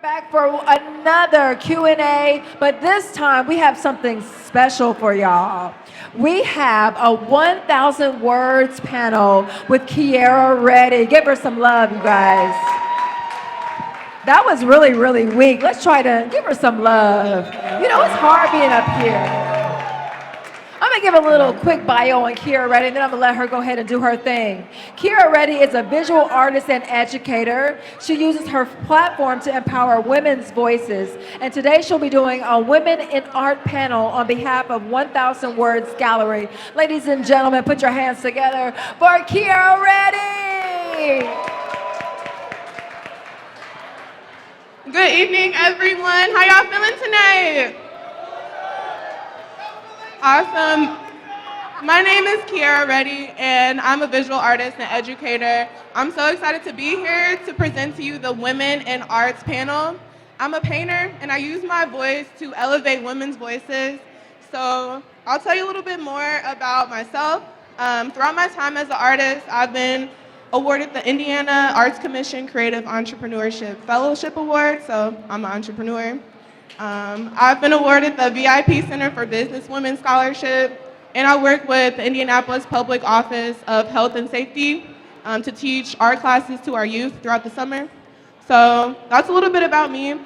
Back for another Q&A, but this time we have something special for y'all. We have a 1,000 words panel with Kiera Reddy. Give her some love, you guys. That was really, really weak. Let's try to give her some love. You know, it's hard being up here. I'm gonna give a little quick bio on Kiera Reddy, and then I'm gonna let her go ahead and do her thing. Kiera Reddy is a visual artist and educator. She uses her platform to empower women's voices. And today she'll be doing a Women in Art panel on behalf of 1,000 Words Gallery. Ladies and gentlemen, put your hands together for Kiera Reddy. Good evening, everyone. How y'all feeling tonight? Awesome. My name is Kiera Reddy, and I'm a visual artist and educator. I'm so excited to be here to present to you the Women in Arts panel. I'm a painter, and I use my voice to elevate women's voices. So I'll tell you a little bit more about myself. Throughout my time as an artist, I've been awarded the Indiana Arts Commission Creative Entrepreneurship Fellowship Award, so I'm an entrepreneur. I've been awarded the VIP Center for Business Women Scholarship, and I work with the Indianapolis Public Office of Health and Safety to teach art classes to our youth throughout the summer. So that's a little bit about me.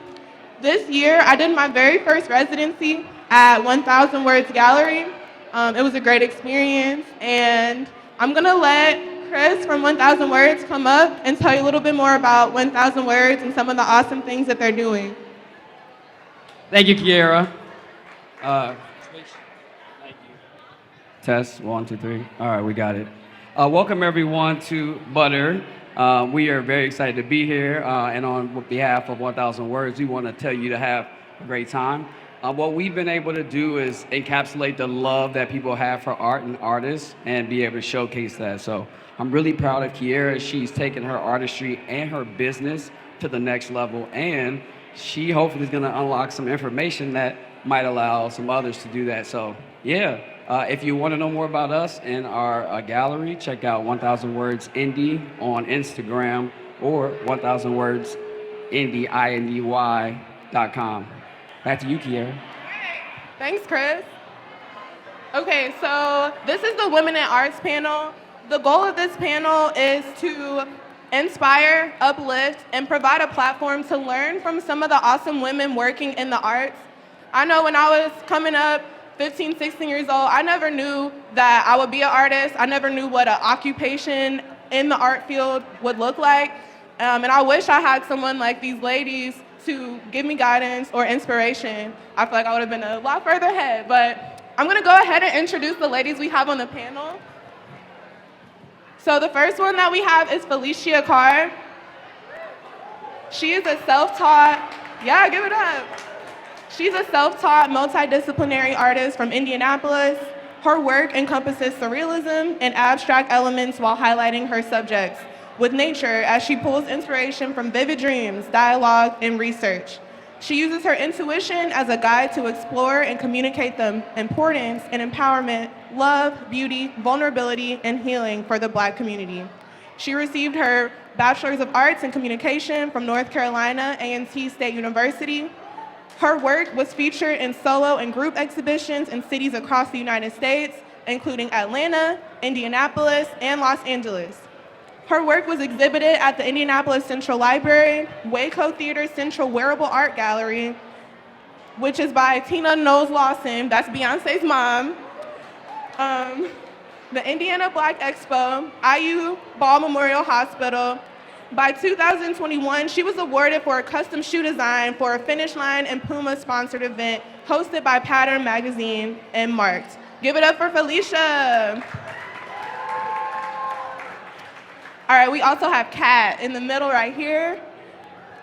This year, I did my very first residency at 1,000 Words Gallery. It was a great experience, and I'm gonna let Chris from 1,000 Words come up and tell you a little bit more about 1,000 Words and some of the awesome things that they're doing. Thank you, Kiera. Thank you. Test, 1, 2, 3. All right, we got it. Welcome everyone to Butter. We are very excited to be here, and on behalf of 1,000 Words, we want to tell you to have a great time. What we've been able to do is encapsulate the love that people have for art and artists and be able to showcase that. So I'm really proud of Kiera. She's taken her artistry and her business to the next level, and she hopefully is going to unlock some information that might allow some others to do that. So yeah, if you want to know more about us and our gallery, check out 1,000 Words Indie on Instagram or 1,000 Words Indie, INDY.com. Back to you, Kiera. Thanks, Chris. Okay, so this is the Women in Arts panel. The goal of this panel is to inspire, uplift, and provide a platform to learn from some of the awesome women working in the arts. I know when I was coming up, 15, 16 years old, I never knew that I would be an artist. I never knew what an occupation in the art field would look like. And I wish I had someone like these ladies to give me guidance or inspiration. I feel like I would have been a lot further ahead, but I'm gonna go ahead and introduce the ladies we have on the panel. So the first one that we have is Felicia Carr. She is a self-taught, yeah, give it up. She's a self-taught multidisciplinary artist from Indianapolis. Her work encompasses surrealism and abstract elements while highlighting her subjects with nature as she pulls inspiration from vivid dreams, dialogue, and research. She uses her intuition as a guide to explore and communicate the importance and empowerment, love, beauty, vulnerability, and healing for the Black community. She received her Bachelor's of Arts in Communication from North Carolina A&T State University. Her work was featured in solo and group exhibitions in cities across the United States, including Atlanta, Indianapolis, and Los Angeles. Her work was exhibited at the Indianapolis Central Library, Waco Theater Central Wearable Art Gallery, which is by Tina Knowles Lawson, that's Beyonce's mom, the Indiana Black Expo, IU Ball Memorial Hospital. By 2021, she was awarded for a custom shoe design for a Finish Line and Puma sponsored event hosted by Pattern Magazine and Marked. Give it up for Felicia. All right, we also have Kat in the middle right here.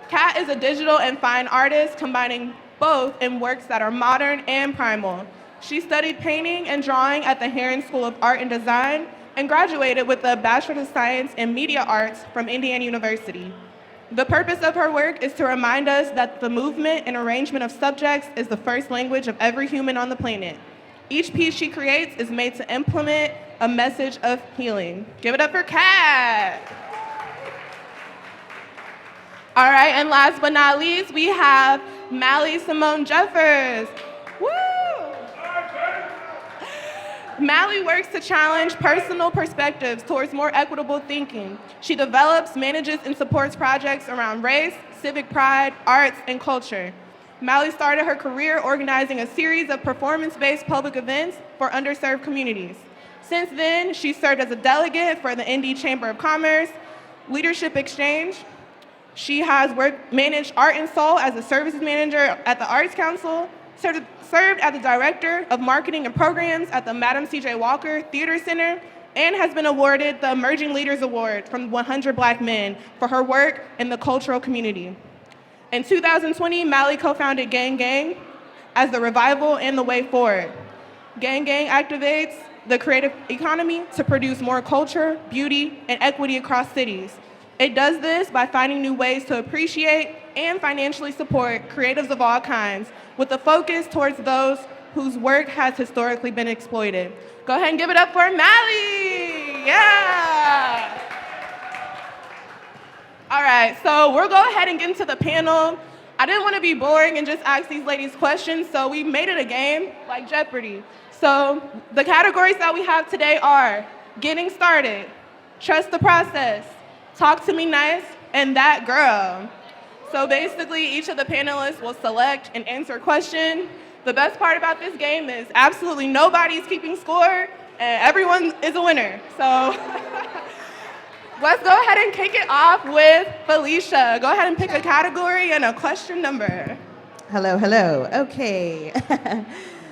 Kat is a digital and fine artist combining both in works that are modern and primal. She studied painting and drawing at the Herron School of Art and Design and graduated with a Bachelor of Science in Media Arts from Indiana University. The purpose of her work is to remind us that the movement and arrangement of subjects is the first language of every human on the planet. Each piece she creates is made to implement a message of healing. Give it up for Kat. All right, and last but not least, we have Mally Simone Jeffers. Woo! Mally works to challenge personal perspectives towards more equitable thinking. She develops, manages, and supports projects around race, civic pride, arts, and culture. Mally started her career organizing a series of performance-based public events for underserved communities. Since then, she served as a delegate for the Indy Chamber of Commerce, Leadership Exchange. She has managed Art and Soul as a services manager at the Arts Council, served as the director of marketing and programs at the Madam C.J. Walker Theater Center, and has been awarded the Emerging Leaders Award from 100 Black Men for her work in the cultural community. In 2020, Mally co-founded Gang Gang as the revival and the way forward. Gang Gang activates the creative economy to produce more culture, beauty, and equity across cities. It does this by finding new ways to appreciate and financially support creatives of all kinds, with a focus towards those whose work has historically been exploited. Go ahead and give it up for Mally! Yeah! All right, so we'll go ahead and get into the panel. I didn't want to be boring and just ask these ladies questions, so we made it a game like Jeopardy! So the categories that we have today are getting started, trust the process, talk to me nice, and that girl. So basically, each of the panelists will select and answer a question. The best part about this game is absolutely nobody's keeping score, and everyone is a winner. So let's go ahead and kick it off with Felicia. Go ahead and pick a category and a question number. Hello, hello. Okay.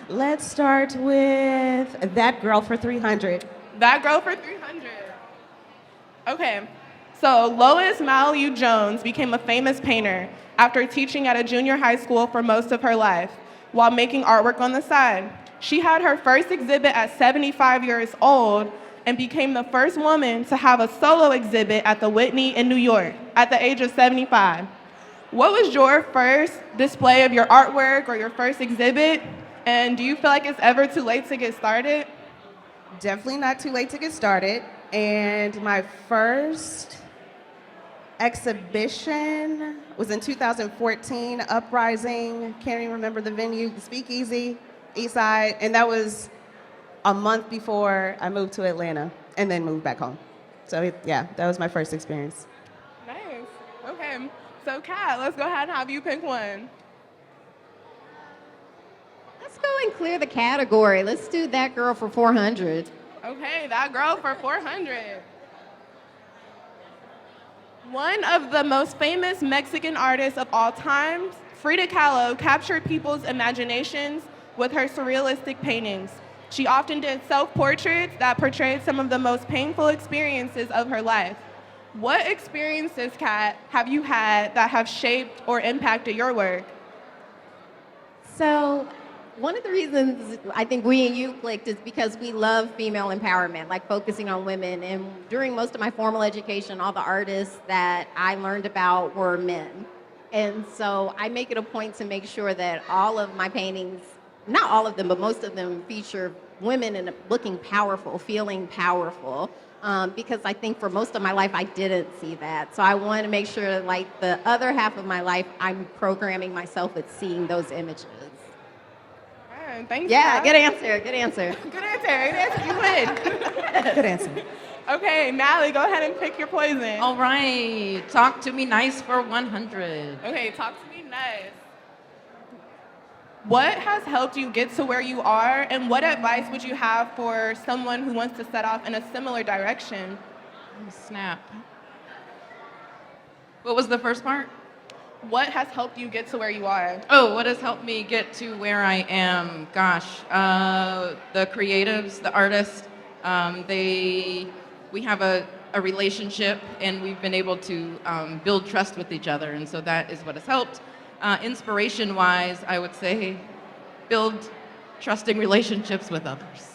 Let's start with That Girl for 300. That girl for 300. Okay. So Lois Mailou Jones became a famous painter after teaching at a junior high school for most of her life, while making artwork on the side. She had her first exhibit at 75 years old and became the first woman to have a solo exhibit at the Whitney in New York at the age of 75. What was your first display of your artwork or your first exhibit? And do you feel like it's ever too late to get started? Definitely not too late to get started. And my first exhibition was in 2014, Uprising, can't even remember the venue, the Speakeasy, Eastside, and that was a month before I moved to Atlanta and then moved back home. So yeah, that was my first experience. Nice. Okay. So Kat, let's go ahead and have you pick one. Let's go and clear the category. Let's do That Girl for 400. Okay, that girl for 400. One of the most famous Mexican artists of all time, Frida Kahlo, captured people's imaginations with her surrealistic paintings. She often did self-portraits that portrayed some of the most painful experiences of her life. What experiences, Kat, have you had that have shaped or impacted your work? So, one of the reasons I think we and you clicked is because we love female empowerment, like focusing on women. And during most of my formal education, all the artists that I learned about were men. And so I make it a point to make sure that all of my paintings, not all of them, but most of them feature women and looking powerful, feeling powerful. Because I think for most of my life, I didn't see that. So I want to make sure, like the other half of my life, I'm programming myself with seeing those images. Thanks. Yeah, Kat. good answer, good answer. Good answer. You win. Good answer. Okay, Mally, go ahead and pick your poison. All right, talk to me nice for 100. Okay, talk to me nice. What has helped you get to where you are, and what advice would you have for someone who wants to set off in a similar direction? Oh, snap. What was the first part? What has helped you get to where you are? Oh, what has helped me get to where I am? Gosh, the creatives, the artists, we have a relationship, and we've been able to build trust with each other, and so that is what has helped. Inspiration-wise, I would say build trusting relationships with others.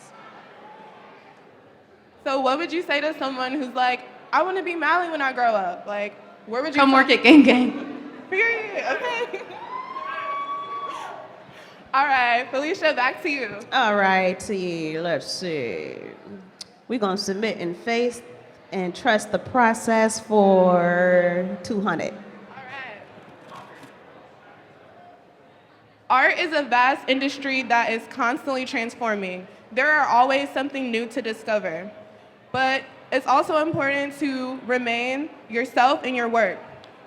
So what would you say to someone who's like, I want to be Mally when I grow up? Like, where would you Come work at Gang Gang. Period. Okay. All right, Felicia, back to you. All righty, let's see. We're gonna submit in faith and trust the process for 200. All right. Art is a vast industry that is constantly transforming. There are always something new to discover. But it's also important to remain yourself in your work.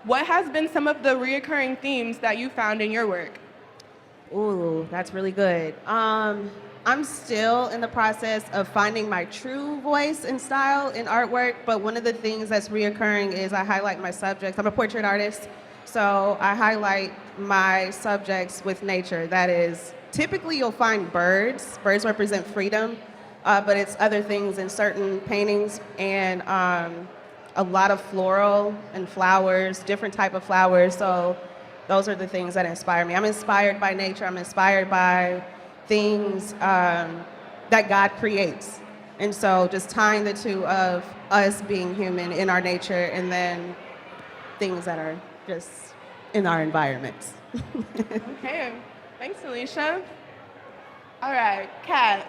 What has been some of the reoccurring themes that you found in your work? Ooh, that's really good. I'm still in the process of finding my true voice and style in artwork, but one of the things that's reoccurring is I highlight my subjects. I'm a portrait artist, so I highlight my subjects with nature. That is, typically you'll find birds. Birds represent freedom, but it's other things in certain paintings, and a lot of floral and flowers, different type of flowers. So those are the things that inspire me. I'm inspired by nature. I'm inspired by things that God creates. And so just tying the two of us being human in our nature and then things that are just in our environments. Okay, thanks, Alicia. All right, Kat.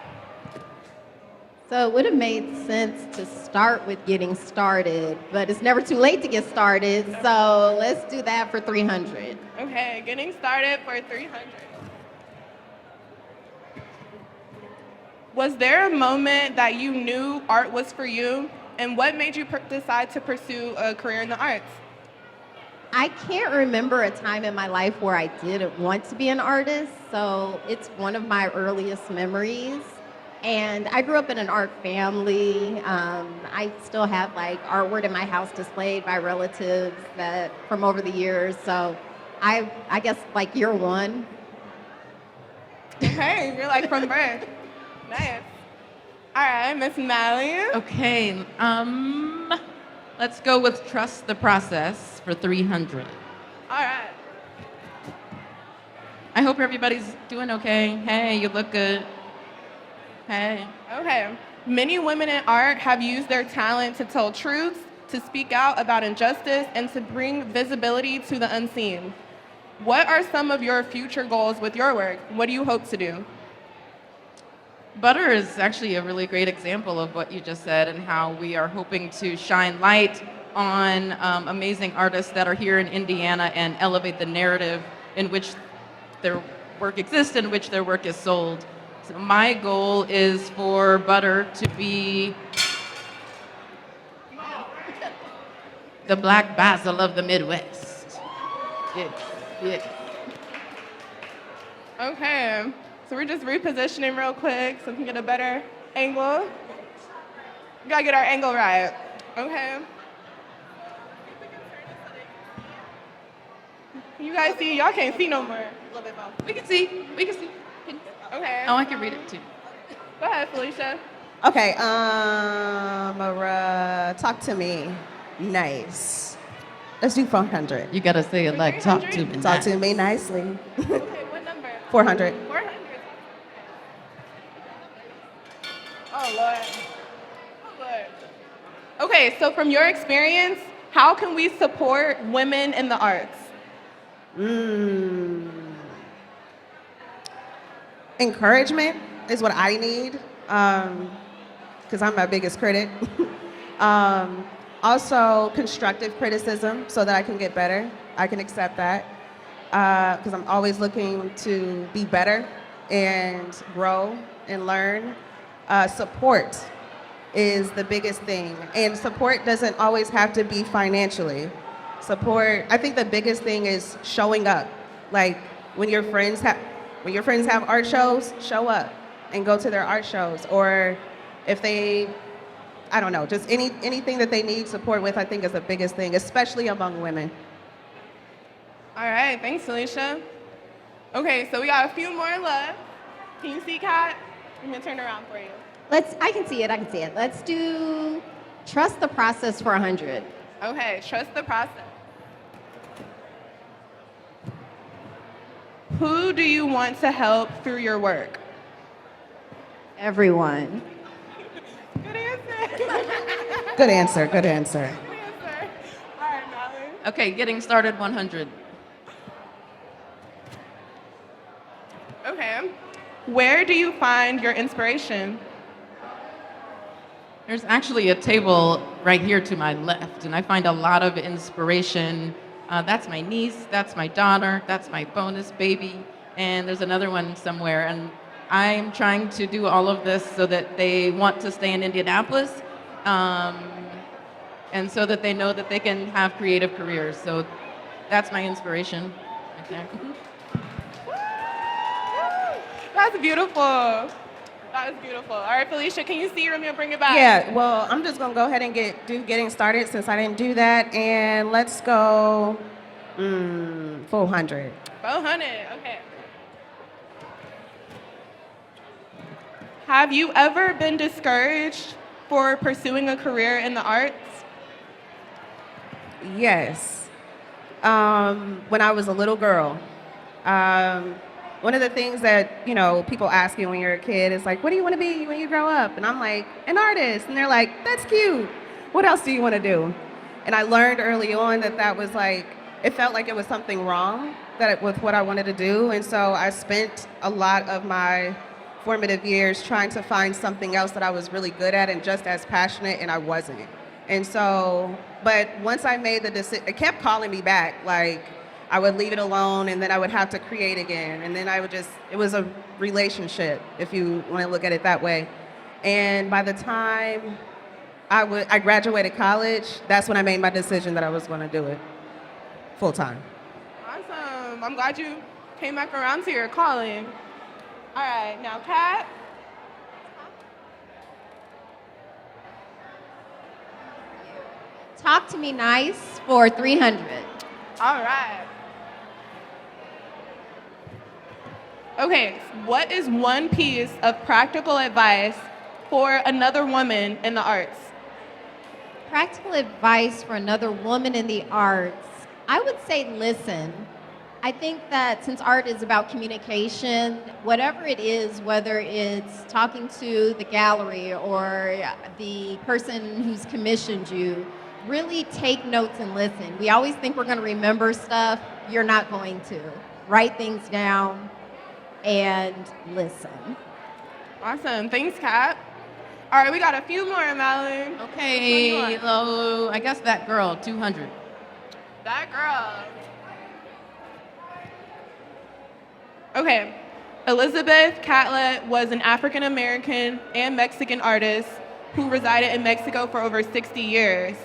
So it would have made sense to start with getting started, but it's never too late to get started. So let's do that for 300. Okay, getting started for 300. Was there a moment that you knew art was for you? And what made you decide to pursue a career in the arts? I can't remember a time in my life where I didn't want to be an artist, so it's one of my earliest memories. And I grew up in an art family. I still have like artwork in my house displayed by relatives that from over the years. So I guess like year one. Okay, you're like from birth. Nice. All right, Miss Mally. Okay, let's go with trust the process for 300. All right. I hope everybody's doing okay. Hey, you look good. Hey. Okay. Many women in art have used their talent to tell truths, to speak out about injustice, and to bring visibility to the unseen. What are some of your future goals with your work? What do you hope to do? Butter is actually a really great example of what you just said and how we are hoping to shine light on amazing artists that are here in Indiana and elevate the narrative in which their work exists and in which their work is sold. So my goal is for Butter to be the Black Basil of the Midwest. Yeah. Okay. So we're just repositioning real quick so we can get a better angle. We gotta get our angle right. Okay. You guys see? Y'all can't see no more. A little bit more. We can see. Okay. Oh, I can read it too. Go ahead, Felicia. Okay, talk to me. Nice. Let's do 400. You gotta say it like, talk to me. Talk to me nicely. Okay, what number? 400. 400. Oh, Lord. Oh, Lord. Okay, so from your experience, how can we support women in the arts? Encouragement is what I need, because I'm my biggest critic. Also, constructive criticism so that I can get better. I can accept that, because I'm always looking to be better and grow and learn. Support is the biggest thing, and support doesn't always have to be financially. Support, I think the biggest thing is showing up. Like when your friends have art shows, show up and go to their art shows. Or if they, I don't know, just anything that they need support with, I think is the biggest thing, especially among women. All right, thanks, Felicia. Okay, so we got a few more left. Can you see, Kat? I'm gonna turn around for you. I can see it. Let's do trust the process for 100. Okay, trust the process. Who do you want to help through your work? Everyone. Good answer. Good answer, good answer. Good answer. All right, Molly. Okay, getting started 100. Okay. Where do you find your inspiration? There's actually a table right here to my left, and I find a lot of inspiration. That's my niece, that's my daughter, that's my bonus baby. and there's another one somewhere. And I'm trying to do all of this so that they want to stay in Indianapolis, and so that they know that they can have creative careers. So that's my inspiration right there. That's beautiful. That was beautiful. All right, Felicia, can you see your meal? Bring it back. Yeah, well, I'm just gonna go ahead and do getting started since I didn't do that, and let's go 400. 400. Okay. Have you ever been discouraged for pursuing a career in the arts? Yes. When I was a little girl, one of the things that, people ask you when you're a kid is like, what do you want to be when you grow up? And I'm like, an artist. And they're like, that's cute. What else do you want to do? And I learned early on that was like, it felt like it was something wrong with what I wanted to do. And so I spent a lot of my formative years trying to find something else that I was really good at and just as passionate, and I wasn't. And so, but once I made the decision, it kept calling me back. Like, I would leave it alone, and then I would have to create again. And then it was a relationship, if you want to look at it that way. And by the time I graduated college, that's when I made my decision that I was going to do it full time. Awesome. I'm glad you came back around to your calling. All right, now Kat. Talk to me nice for 300. All right. Okay, what is one piece of practical advice for another woman in the arts? Practical advice for another woman in the arts. I would say listen. I think that since art is about communication, whatever it is, whether it's talking to the gallery or the person who's commissioned you, really take notes and listen. We always think we're going to remember stuff. You're not going to. Write things down and listen. Awesome. Thanks, Kat. All right, we got a few more, Malin. Okay, hello. I guess that girl, 200. That girl. Okay, Elizabeth Catlett was an African American and Mexican artist who resided in Mexico for over 60 years.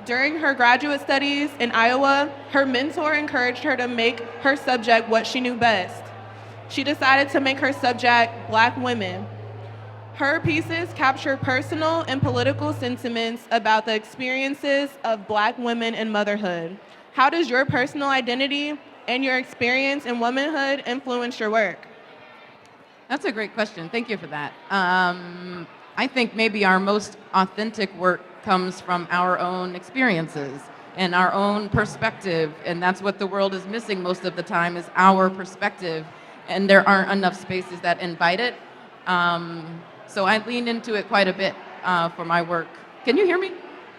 During her graduate studies in Iowa, her mentor encouraged her to make her subject what she knew best. She decided to make her subject Black women. Her pieces capture personal and political sentiments about the experiences of Black women in motherhood. How does your personal identity and your experience in womanhood influence your work? That's a great question. Thank you for that. I think maybe our most authentic work comes from our own experiences and our own perspective, and that's what the world is missing most of the time is our perspective, and there aren't enough spaces that invite it. So I lean into it quite a bit for my work. Can you hear me?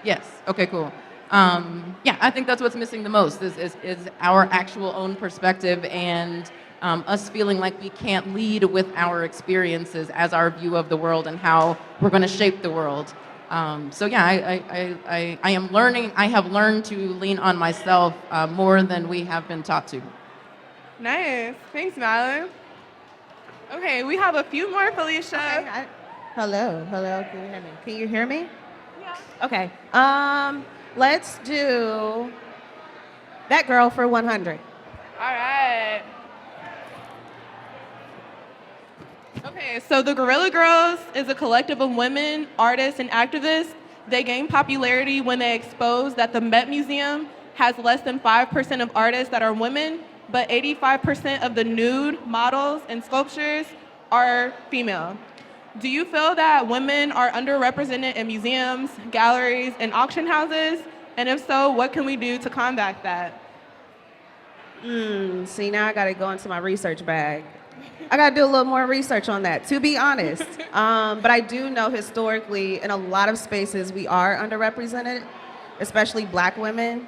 Yes. Okay, cool. Yeah, I think that's what's missing the most is our actual own perspective and us feeling like we can't lead with our experiences as our view of the world and how we're going to shape the world. So yeah, I am learning. I have learned to lean on myself more than we have been taught to. Nice. Thanks, Malin. Okay, we have a few more, Felicia. Okay, hello. Can you hear me? Can you hear me? Yeah. Okay. Let's do that girl for 100. All right. Okay, so the Guerrilla Girls is a collective of women, artists, and activists. They gained popularity when they exposed that the Met Museum has less than 5% of artists that are women, but 85% of the nude models and sculptures are female. Do you feel that women are underrepresented in museums, galleries, and auction houses? And if so, what can we do to combat that? See, now I got to go into my research bag. I got to do a little more research on that, to be honest. But I do know historically, in a lot of spaces, we are underrepresented, especially Black women.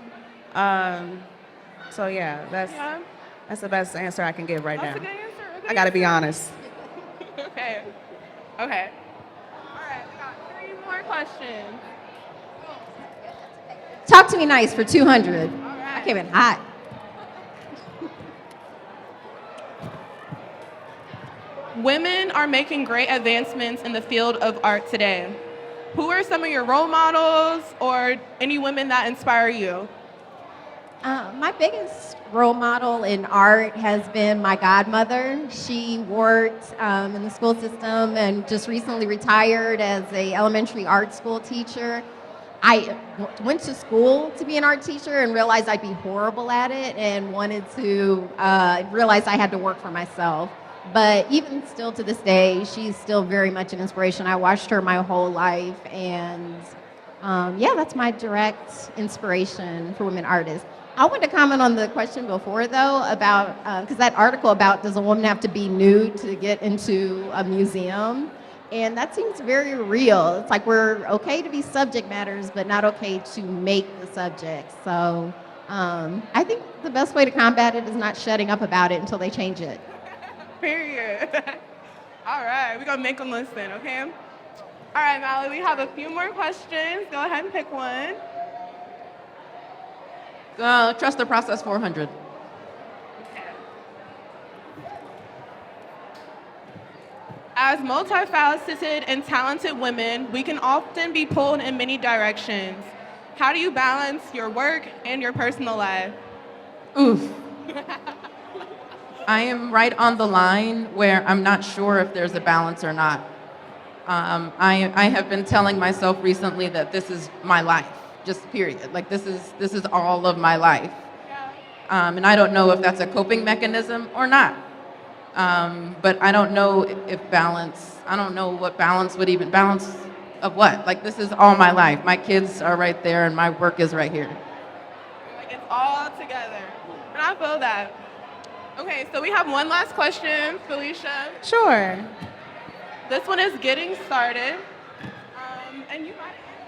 So yeah, that's the best answer I can give right That's now. a good answer. I got to be honest. Okay. All right, we got 3 more questions. Talk to me nice for 200. I came in hot. women are making great advancements in the field of art today. Who are some of your role models or any women that inspire you? My biggest role model in art has been my godmother. She worked in the school system and just recently retired as a elementary art school teacher. I went to school to be an art teacher and realized I'd be horrible at it and wanted to realize I had to work for myself. But even still to this day, she's still very much an inspiration. I watched her my whole life, and yeah, that's my direct inspiration for women artists. I want to comment on the question before, though, about, because that article about does a woman have to be nude to get into a museum? And that seems very real. It's like we're okay to be subject matters, but not okay to make the subject. So I think the best way to combat it is not shutting up about it until they change it. Period. All right, we're going to make them listen, okay? All right, Molly, we have a few more questions. Go ahead and pick one. Trust the process 400. As multifaceted and talented women, we can often be pulled in many directions. How do you balance your work and your personal life? Oof. I am right on the line where I'm not sure if there's a balance or not. I have been telling myself recently that this is my life, just period. Like this is all of my life. And I don't know if that's a coping mechanism or not. But I don't know if balance, I don't know what balance would even, balance of what? Like this is all my life. My kids are right there and my work is right here. Like it's all together. And I feel that. Okay, so we have one last question, Felicia. Sure. This one is getting started. And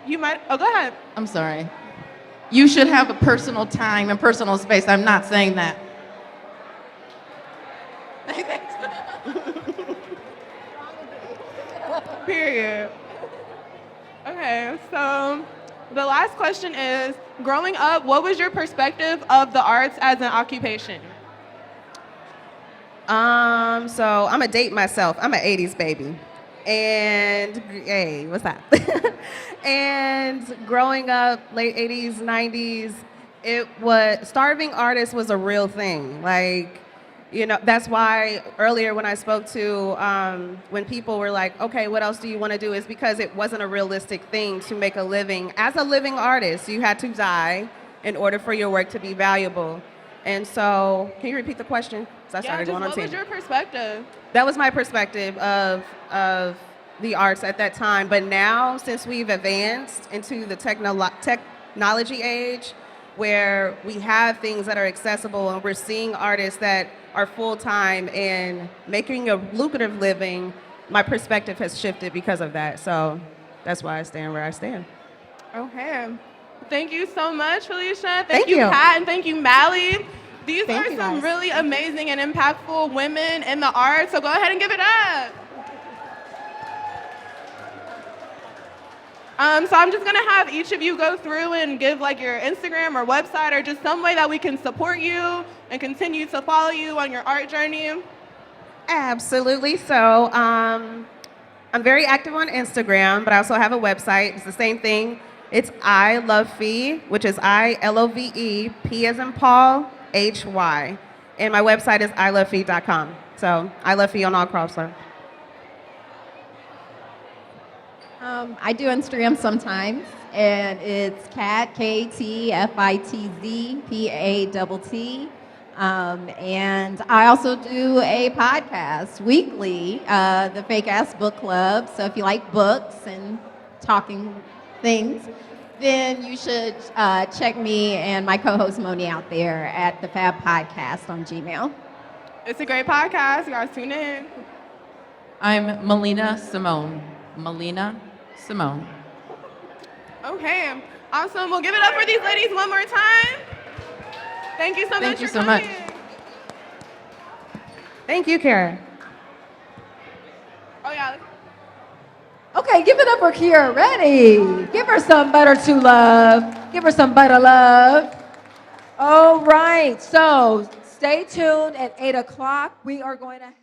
you might, oh, go ahead. I'm sorry. You should have a personal time and personal space. I'm not saying that. Period. Okay, so the last question is, growing up, what was your perspective of the arts as an occupation? So I'm gonna date myself. I'm an 80s baby. And hey, what's that? And growing up, late 80s, 90s, starving artists was a real thing. Like, you know, that's why earlier when I spoke to, when people were like, okay, what else do you want to do? Is because it wasn't a realistic thing to make a living. As a living artist, you had to die in order for your work to be valuable. And so, can you repeat the question? So I started going on what was your perspective? That was my perspective of the arts at that time. But now, since we've advanced into the technology age, where we have things that are accessible and we're seeing artists that are full-time and making a lucrative living, my perspective has shifted because of that. So that's why I stand where I stand. Okay. Thank you so much, Felicia. Thank you. Pat, and thank you, Mally. These Thank are you, some guys. really amazing and impactful women in the arts, so go ahead and give it up. So I'm just gonna have each of you go through and give like your Instagram or website or just some way that we can support you and continue to follow you on your art journey. Absolutely. So I'm very active on Instagram, but I also have a website. It's the same thing. It's I Love Fee, which is ILOVE, P as in Paul, HY. And my website is ilovefee.com. So I Love Fee on all Crawford. I do Instagram sometimes, and it's Kat, KTFITZ, PATT. And I also do a podcast weekly, the Fake Ass Book Club. So if you like books and talking things, then you should check me and my co-host Moni out there at the Fab Podcast on Gmail. It's a great podcast. You guys tune in. I'm Melina Simone. Melina Simone. Okay, awesome. We'll give it up for these ladies one more time. Thank you so much. Thank you for so much. coming. Thank you, Kara. Oh yeah. Okay, give it up for Kiera Reddy. Give her some butter to love. Give her some butter love. All right, so stay tuned at 8 o'clock. We are going to have